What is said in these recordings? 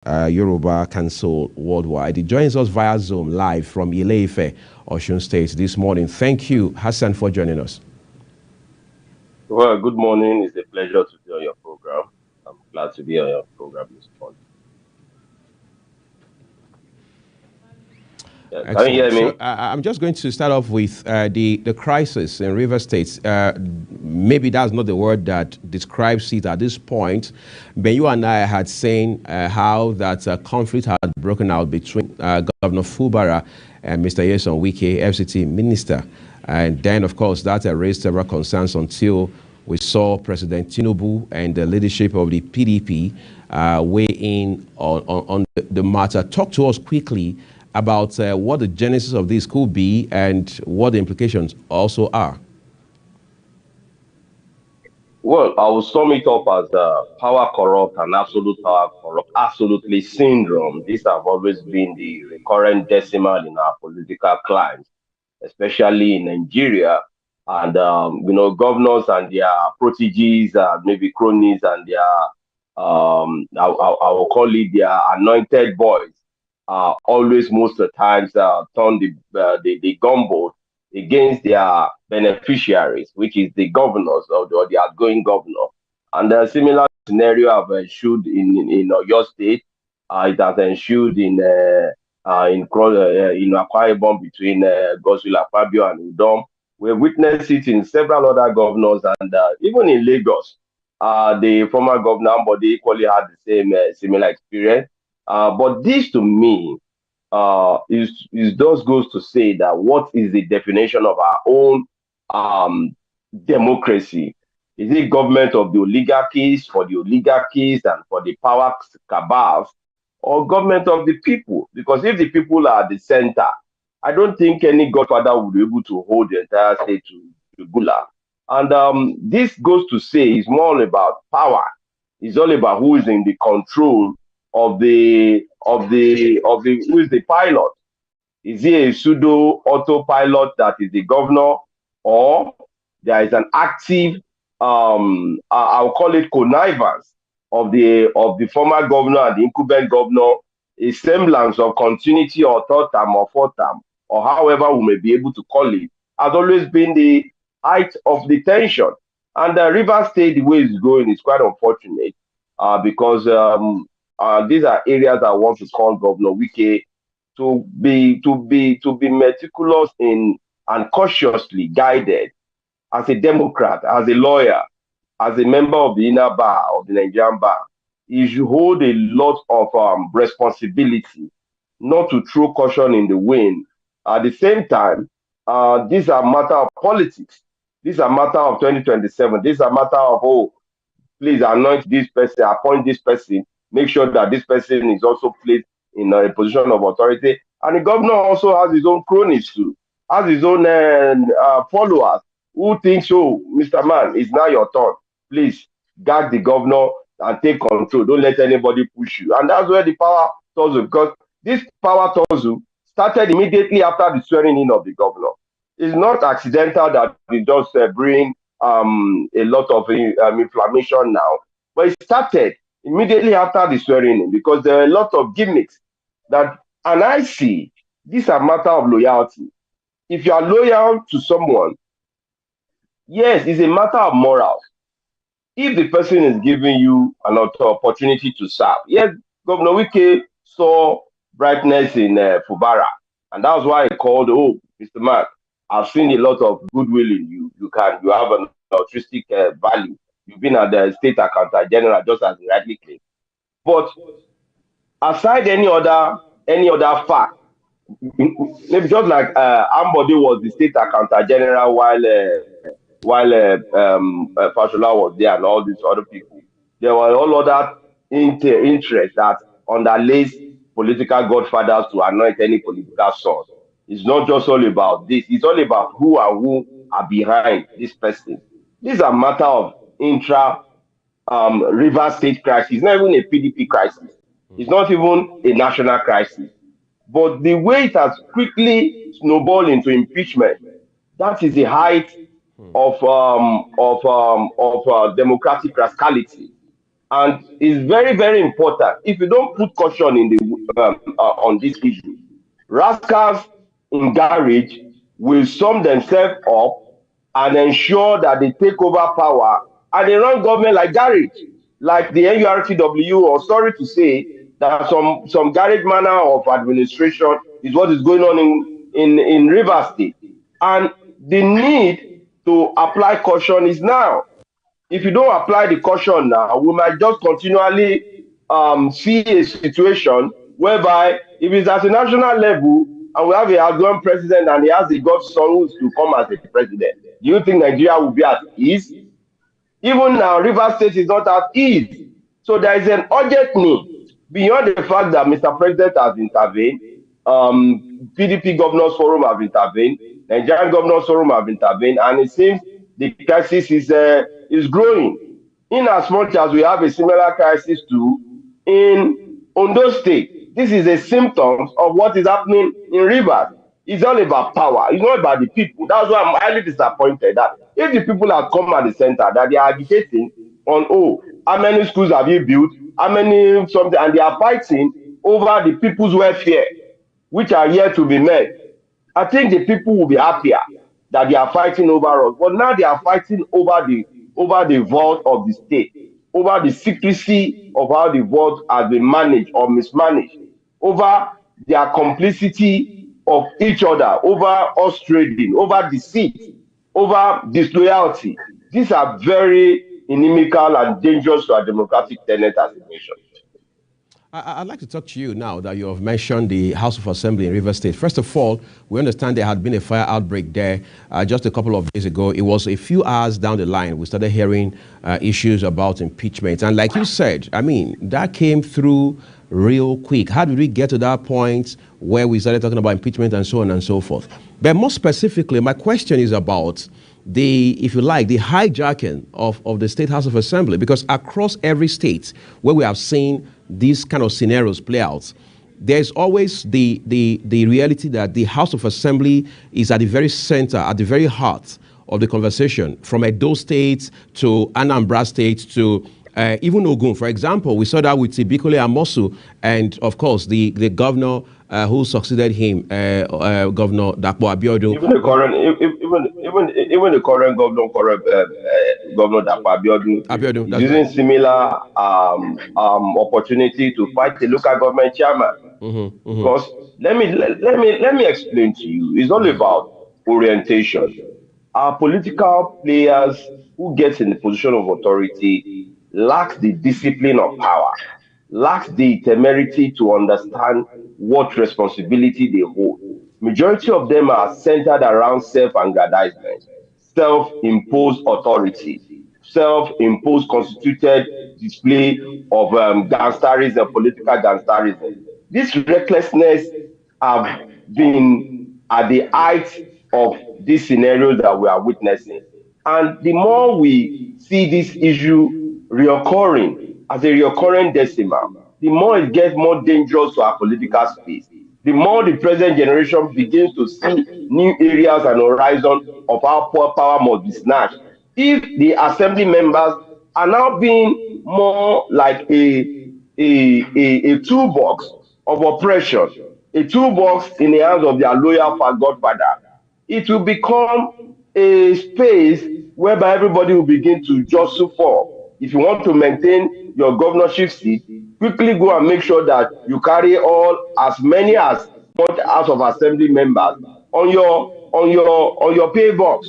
Yoruba Council Worldwide. He joins us via Zoom live from Ile-Ife, Osun State this morning. Thank you, Hassan, for joining us. Well, good morning. It's a pleasure to be on your program. I'm glad to be on your program this morning. Yeah, can you hear Excellent. me? So I'm just going to start off with the crisis in River State. Maybe that's not the word that describes it at this point, but you and I had seen how that conflict had broken out between Governor Fubara and Mr. Agbomofuegbe, FCT minister. And then, of course, that raised several concerns until we saw President Tinubu and the leadership of the PDP weigh in on the matter. Talk to us quickly about what the genesis of this could be and what the implications also are. Well, I will sum it up as power corrupt and absolute power corrupt, absolutely syndrome. These have always been the recurrent decimal in our political climes, especially in Nigeria. And, governors and their proteges, maybe cronies and their, I will call it their anointed boys, always most of the times turn the gumbo against their beneficiaries, which is the governors or the outgoing governor. And a similar scenario have ensued in your state. It has ensued in Akwa Ibom between Godswill Akpabio and Udom. We witnessed it in several other governors, and even in Lagos, the former governor Ambode equally had the same similar experience. But this, to me, is just goes to say that what is the definition of our own democracy? Is it government of the oligarchies, for the oligarchies and for the power cabals, or government of the people? Because if the people are at the center, I don't think any godfather would be able to hold the entire state to Gula. And this goes to say it's more about power. It's all about who is in the control of the who is the pilot. Is he a pseudo autopilot that is the governor, or there is an active I'll call it connivance of the former governor and the incumbent governor, a semblance of continuity or third term or fourth term, or however we may be able to call it, has always been the height of the tension. And the River State, the way it's going, is quite unfortunate because these are areas I want to call Governor Wike to be meticulous in and cautiously guided as a Democrat, as a lawyer, as a member of the inner bar of the Nigerian bar. You should hold a lot of responsibility not to throw caution in the wind. At the same time, these are matter of politics. These are matter of 2027. These are matter of, oh, please anoint this person, appoint this person, make sure that this person is also placed in a position of authority. And the governor also has his own cronies too, has his own followers who thinks, oh, Mr. Man, it's now your turn. Please guard the governor and take control. Don't let anybody push you. And that's where the power tussle, because this power tussle started immediately after the swearing in of the governor. It's not accidental that we just bring a lot of inflammation now, but it started immediately after the swearing in, because there are a lot of gimmicks that, and I see these are matter of loyalty. If you are loyal to someone, yes, it's a matter of morals. If the person is giving you an opportunity to serve, yes, Governor Wike saw brightness in Fubara, and that's why he called, oh, Mr. Mark, I've seen a lot of goodwill in you. You have an altruistic value. You've been at the state accountant general, just as he rightly claimed. But aside any other fact, maybe just like Ambode was the state accountant general while Fashola was there and all these other people, there were all other interests that underlays political godfathers to anoint any political source. It's not just all about this. It's all about who are behind this person. These are matter of intra River State crisis. It's not even a PDP crisis. It's not even a national crisis. But the way it has quickly snowballed into impeachment, that is the height of democratic rascality. And it's very, very important. If you don't put caution in the on this issue, rascals in garage will sum themselves up and ensure that they take over power and they run government like garage, like the NURTW, or sorry to say, that some garage manner of administration is what is going on in Rivers State. And the need to apply caution is now. If you don't apply the caution now, we might just continually see a situation whereby if it's at a national level and we have a outgoing president and he has a godson who is to come as a president, do you think Nigeria will be at ease? Even now, Rivers State is not at ease. So there is an urgent need, beyond the fact that Mr. President has intervened, PDP Governors Forum have intervened, Nigerian Governors Forum have intervened, and it seems the crisis is growing. In as much as we have a similar crisis too in Ondo State, this is a symptom of what is happening in Rivers. It's all about power. It's not about the people. That's why I'm highly disappointed that if the people have come at the center, that they are agitating on, oh, how many schools have you built, how many something, and they are fighting over the people's welfare, which are yet to be met. I think the people will be happier that they are fighting over us. But now they are fighting over the vault of the state, over the secrecy of how the vault has been managed or mismanaged, over their complicity of each other, over us trading, over deceit, over disloyalty. These are very inimical and dangerous to our democratic tenet as a nation. I'd like to talk to you now that you have mentioned the House of Assembly in Rivers State. First of all, we understand there had been a fire outbreak there just a couple of days ago. It was a few hours down the line we started hearing issues about impeachment. And like you said, I mean, that came through real quick. How did we get to that point where we started talking about impeachment and so on and so forth? But more specifically, my question is about if you like, the hijacking of the State House of Assembly, because across every state where we have seen these kind of scenarios play out, there's always the reality that the House of Assembly is at the very center, at the very heart of the conversation, from Edo State to Anambra State to even Ogun. For example, we saw that with Ibikole Amosu and, of course, the governor who succeeded him, Governor Dapo Abiodun. Even the current governor, Governor Dapo Abiodun, is using right. Similar opportunity to fight the local government chairman. Because let me explain to you. It's all about orientation. Our political players who get in the position of authority lacks the discipline of power, lacks the temerity to understand what responsibility they hold. Majority of them are centered around self-aggrandizement, self-imposed authority, self-imposed constituted display of gangsterism, political gangsterism. This recklessness have been at the height of this scenario that we are witnessing. And the more we see this issue reoccurring as a recurrent decimal, the more it gets more dangerous to our political space. The more the present generation begins to see new areas and horizons of how power must be snatched. If the assembly members are now being more like a toolbox of oppression, a toolbox in the hands of their loyal godfather, it will become a space whereby everybody will begin to jostle for. If you want to maintain your governorship seat, quickly go and make sure that you carry as many as much House of Assembly members on your pay box.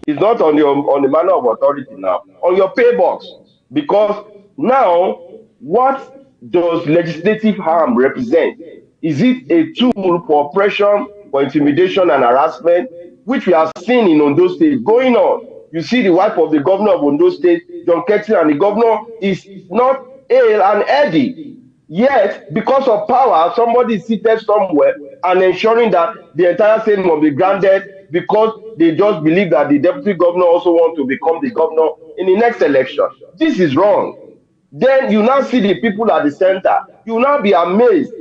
It's not on the manner of authority now, on your pay box. Because now, what does legislative harm represent? Is it a tool for oppression, for intimidation and harassment, which we have seen in Ondo State going on? You see the wife of the governor of Ondo State, John Ketty, and the governor is not hale and healthy. Yet, because of power, somebody is seated somewhere and ensuring that the entire state must be granted because they just believe that the deputy governor also wants to become the governor in the next election. This is wrong. Then you now see the people at the center. You will now be amazed.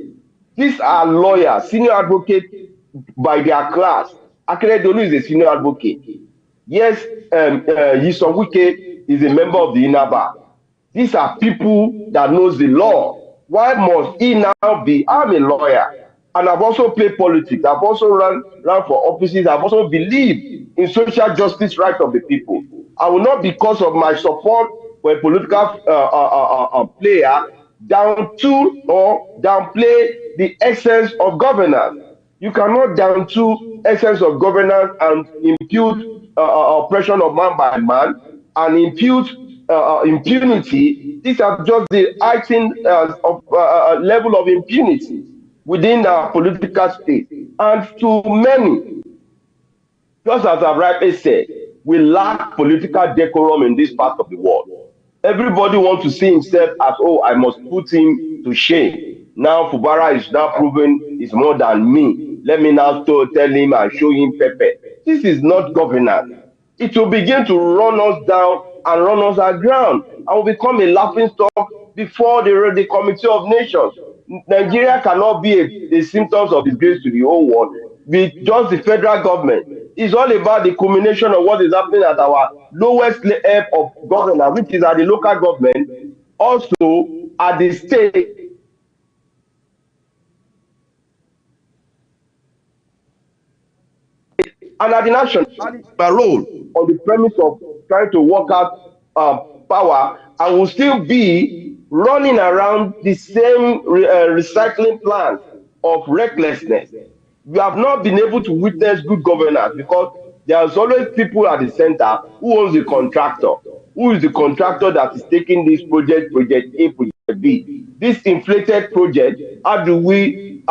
These are lawyers, senior advocates by their class. Akeredolu is a senior advocate. Yes, Yisom Wike is a member of the inner bar. These are people that knows the law. Why must he now be? I'm a lawyer, and I've also played politics. I've also run for offices. I've also believed in social justice right of the people. I will not, because of my support for a political player, down to or downplay the essence of governance. You cannot down to essence of governance and impute oppression of man by man and impute impunity. These are just the heightened level of impunity within our political state. And to many, just as I've rightly said, we lack political decorum in this part of the world. Everybody wants to see himself as, oh, I must put him to shame. Now Fubara is now proven is more than me. Let me now tell him and show him Pepe. This is not governance. It will begin to run us down and run us aground and will become a laughing stock before the Committee of Nations. Nigeria cannot be a symptom of disgrace to the whole world with just the federal government. It's all about the culmination of what is happening at our lowest level of governance, which is at the local government, also at the state and at the national. My role on the premise of trying to work out power, I will still be running around the same recycling plant of recklessness. We have not been able to witness good governance because there's always people at the center who owns the contractor. Who is the contractor that is taking this project A, project B? This inflated project, how do we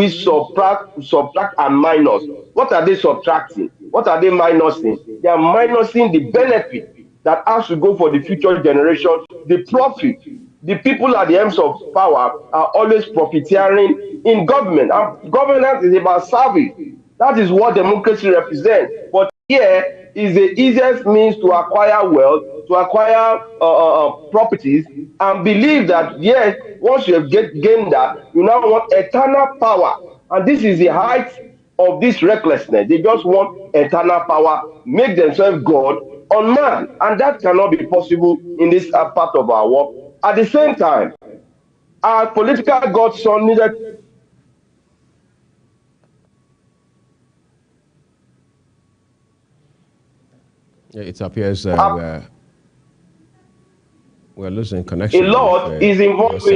subtract and minus? What are they subtracting? What are they minusing? They are minusing the benefit that has to go for the future generation, the profit. The people at the ends of power are always profiteering in government. And governance is about service. That is what democracy represents. But here is the easiest means to acquire wealth, to acquire properties, and believe that, yes, once you have gained that, you now want eternal power. And this is the height of this recklessness. They just want eternal power, make themselves God on man. And that cannot be possible in this part of our work. At the same time, our political godson needed. It appears we're losing connection. A lot is involved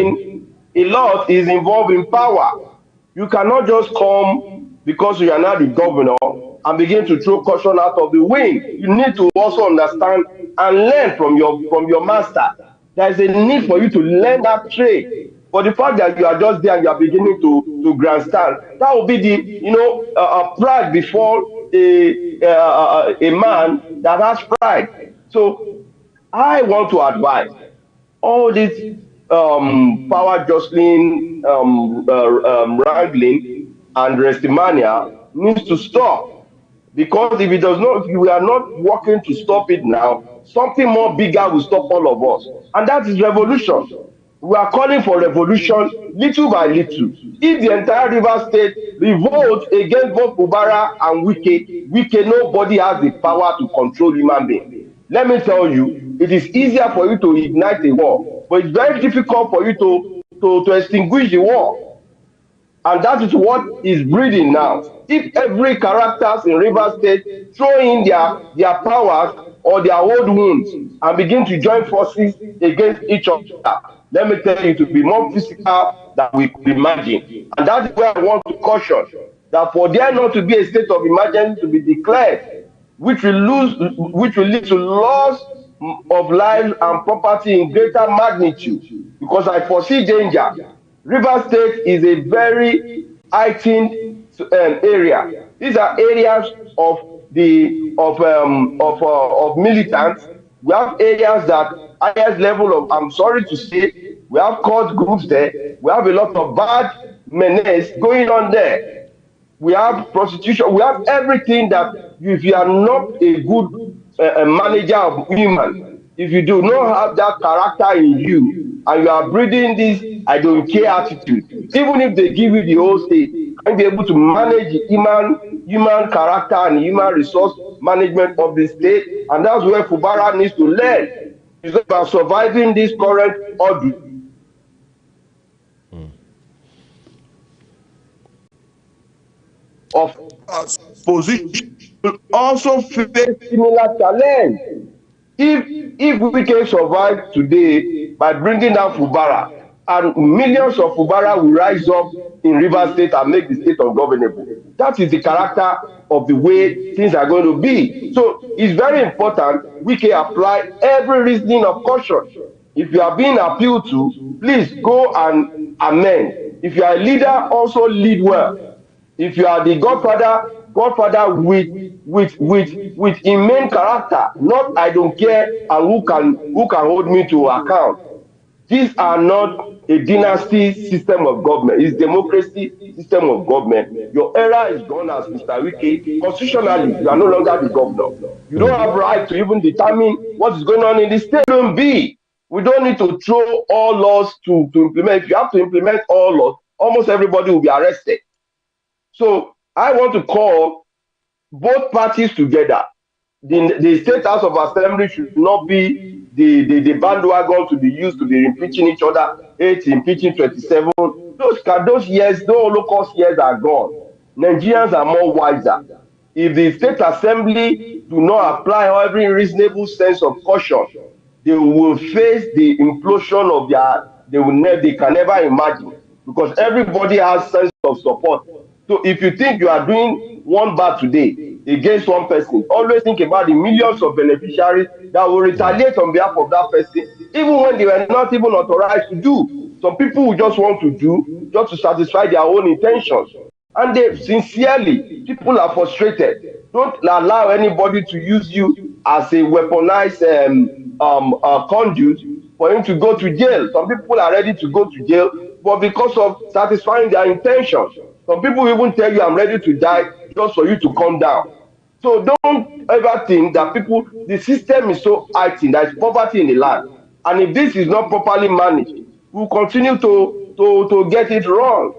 in power. You cannot just come because you are not the governor and begin to throw caution out of the wind. You need to also understand and learn from your master. There is a need for you to learn that trade. For the fact that you are just there and you are beginning to grandstand, that will be the pride before a man that has pride. So I want to advise all this power jostling, wrangling, and restimania needs to stop. Because if we are not working to stop it now, something more bigger will stop all of us. And that is revolution. We are calling for revolution little by little. If the entire River State revolts against both Fubara and Wike, nobody has the power to control human beings. Let me tell you, it is easier for you to ignite a war, but it's very difficult for you to extinguish the war. And that is what is breeding now. If every characters in River State throw in their powers or their old wounds and begin to join forces against each other, let me tell you, to be more physical than we could imagine. And that is where I want to caution that for there not to be a state of emergency to be declared, which will lead to loss of lives and property in greater magnitude, because I foresee danger. River State is a very heightened area. These are areas of militants. We have areas that highest level of, I'm sorry to say, we have cult groups there. We have a lot of bad menace going on there. We have prostitution. We have everything that if you are not a good manager of human, if you do not have that character in you, and you are breeding this I don't care attitude, even if they give you the whole state, and be able to manage the human character and human resource management of the state. And that's where Fubara needs to learn. It's about surviving this current ordeal. Of position will also face similar challenge. If we can survive today by bringing down Fubara, and millions of Fubara will rise up in Rivers State and make the state ungovernable, that is the character of the way things are going to be. So it's very important we can apply every reasoning of caution. If you are being appealed to, please go and amend. If you are a leader, also lead well. If you are the godfather with immense character, not I don't care and who can hold me to account. These are not a dynasty system of government. It's democracy system of government. Your era is gone as Mr. Wike. Constitutionally, you are no longer the governor. You don't have right to even determine what is going on in the state. Don't be. We don't need to throw all laws to implement. If you have to implement all laws, almost everybody will be arrested. So I want to call both parties together. The State House of Assembly should not be the bandwagon to be used to be impeaching each other. 8 impeaching 27. Those years, those Holocaust years are gone. Nigerians are more wiser. If the State Assembly do not apply every reasonable sense of caution, they will face the implosion of they can never imagine, because everybody has sense of support. So if you think you are doing one bad today against one person, always think about the millions of beneficiaries that will retaliate on behalf of that person, even when they were not even authorized to do. Some people will just want to do just to satisfy their own intentions. And they sincerely, people are frustrated. Don't allow anybody to use you as a weaponized conduit for him to go to jail. Some people are ready to go to jail, but because of satisfying their intentions. Some people even tell you, I'm ready to die just for you to come down. So don't ever think that the system is so heightened, there is poverty in the land. And if this is not properly managed, we'll continue to get it wrong.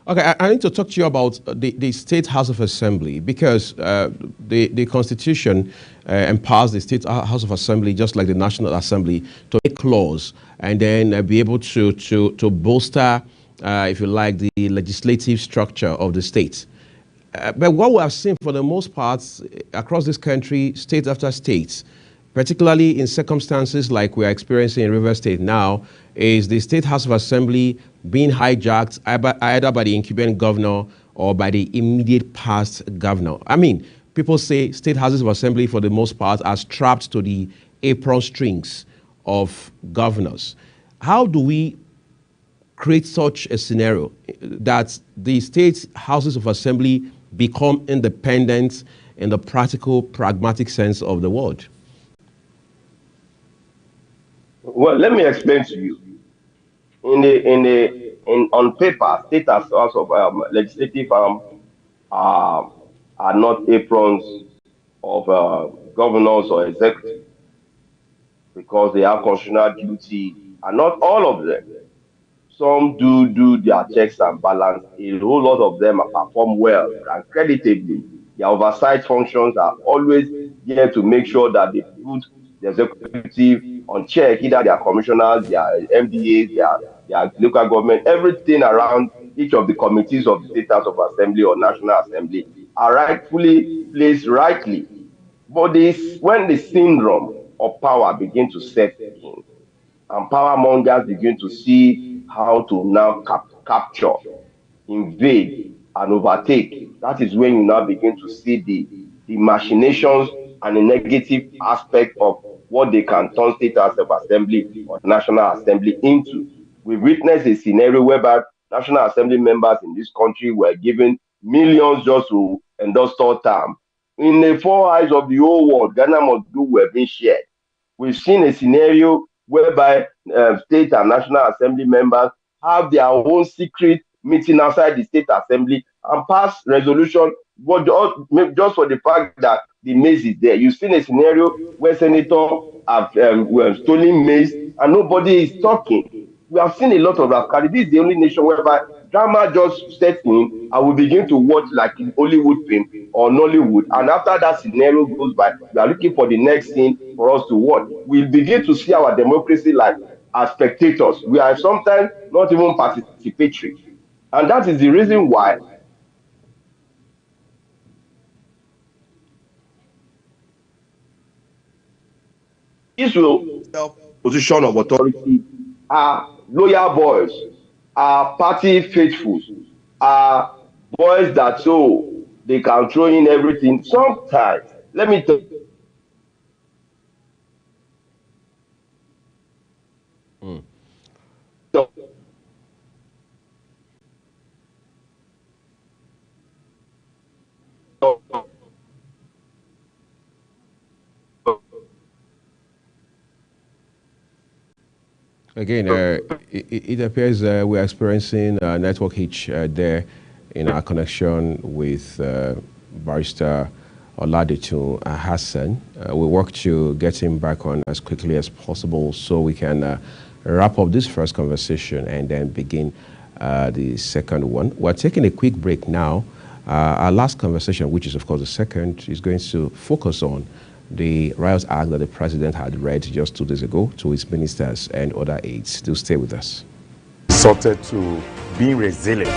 Okay, I need to talk to you about the State House of Assembly, because the Constitution empowers the State House of Assembly, just like the National Assembly, to make laws and then be able to bolster, if you like, the legislative structure of the state. But what we have seen for the most part across this country, state after state, particularly in circumstances like we are experiencing in Rivers State now, is the State House of Assembly being hijacked either by the incumbent governor or by the immediate past governor. I mean, people say state houses of assembly for the most part are strapped to the apron strings of governors. How do we create such a scenario that the state houses of assembly become independent in the practical, pragmatic sense of the word? Well, let me explain to you. On paper, state house of legislative are not aprons of governors or executive, because they have constitutional duty, and not all of them. Some do their checks and balance. A whole lot of them perform well and creditably. Their oversight functions are always there to make sure that they put the executive on check, either their commissioners, their MDAs, their local government, everything around each of the committees of the State House of Assembly or National Assembly are rightfully placed rightly. But when the syndrome of power begins to set in, and power mongers begin to see how to now capture, invade, and overtake, that is when you now begin to see the machinations and the negative aspect of what they can turn State House of Assembly or National Assembly into. We witnessed a scenario whereby National Assembly members in this country were given millions just to endorse third term. In the four eyes of the whole world, Ghana must do were being shared. We've seen a scenario whereby state and National Assembly members have their own secret meeting outside the State Assembly and pass resolution, but just for the fact that the maize is there. You've seen a scenario where senators have stolen maize and nobody is talking. We have seen a lot of rascality. This is the only nation whereby drama just sets in and we begin to watch like in Hollywood film or Nollywood. And after that scenario goes by, we are looking for the next scene for us to watch. We begin to see our democracy like as spectators. We are sometimes not even participatory. And that is the reason why Israel position of authority are loyal boys, are party faithfuls, are boys that so they can throw in everything. Sometimes, let me tell you, Again, it appears we're experiencing a network hitch there in our connection with Barrister Oladitu Hassan. We work to get him back on as quickly as possible so we can wrap up this first conversation and then begin the second one. We're taking a quick break now. Our last conversation, which is of course the second, is going to focus on the Riot Act that the president had read just 2 days ago to his ministers and other aides. Do stay with us. Sorted to being resilient.